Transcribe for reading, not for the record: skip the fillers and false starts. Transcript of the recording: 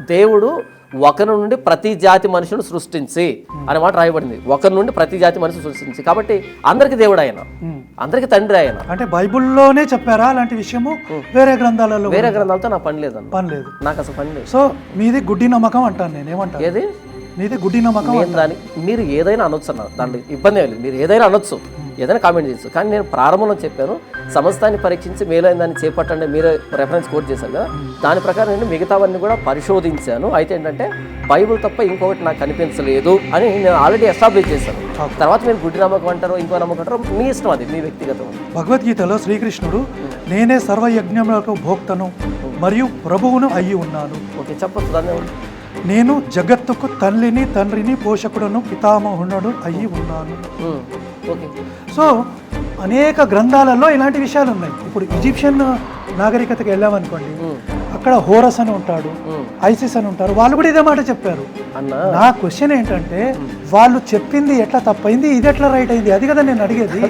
దేవుడు ఒకరి నుండి ప్రతి జాతి మనుషులను సృష్టించి అనే మాట రాయబడింది. ఒకరి నుండి ప్రతి జాతి మనుషులు సృష్టించి, కాబట్టి అందరికి దేవుడు ఆయన, అందరికి తండ్రి ఆయన. అంటే బైబుల్లోనే చెప్పారా అలాంటి విషయము? వేరే గ్రంథాలలో? వేరే గ్రంథాలతో నాకు పని లేదన్న, పని లేదు, నాకు అసలు పని లేదు. సో మీది గుడ్డి నమ్మకం అంటాను నేను. ఏమంటాను? ఏది మీది గుడ్డి నమ్మకం. దాని మీరు ఏదైనా అనొచ్చు అన్న, దాంట్లో ఇబ్బంది లేదు. మీరు ఏదైనా అనొచ్చు, ఏదైనా కామెంట్ చేయొచ్చు. కానీ నేను ప్రారంభంలో చెప్పాను, సమస్తాన్ని పరీక్షించి మేలైన దాన్ని చేపట్టండి. మీరే రెఫరెన్స్ కోట్ చేశారు కదా, దాని ప్రకారం నేను మిగతావన్నీ కూడా పరిశోధించాను. అయితే ఏంటంటే బైబుల్ తప్ప ఇంకొకటి నాకు కనిపించలేదు అని నేను ఆల్రెడీ ఎస్టాబ్లిష్ చేశాను. తర్వాత మీరు గుడ్డి నమ్మకం అంటారో ఇంకో నమ్మకం అంటారో మీ ఇష్టం, అది మీ వ్యక్తిగతం. భగవద్గీతలో శ్రీకృష్ణుడు నేనే సర్వయజ్ఞములకు భోక్తను మరియు ప్రభువును అయ్యి ఉన్నాను. ఓకే, చెప్పొచ్చు దాన్ని. నేను జగత్తుకు తండ్రిని పోషకుడును పితామహుడు అయ్యి ఉన్నాను. ఓకే, సో అనేక గ్రంథాలలో ఇలాంటి విషయాలు ఉన్నాయి. ఇప్పుడు ఈజిప్షియన్ నాగరికతకి వెళ్ళామనుకోండి, అక్కడ హోరస్ అని ఉంటాడు, ఐసిస్ అని ఉంటారు, వాళ్ళు కూడా ఇదే మాట చెప్పారు. నా క్వశ్చన్ ఏంటంటే వాళ్ళు చెప్పింది ఎట్లా తప్పైంది, ఇది ఎట్లా రైట్ అయింది, అది కదా నేను అడిగేది.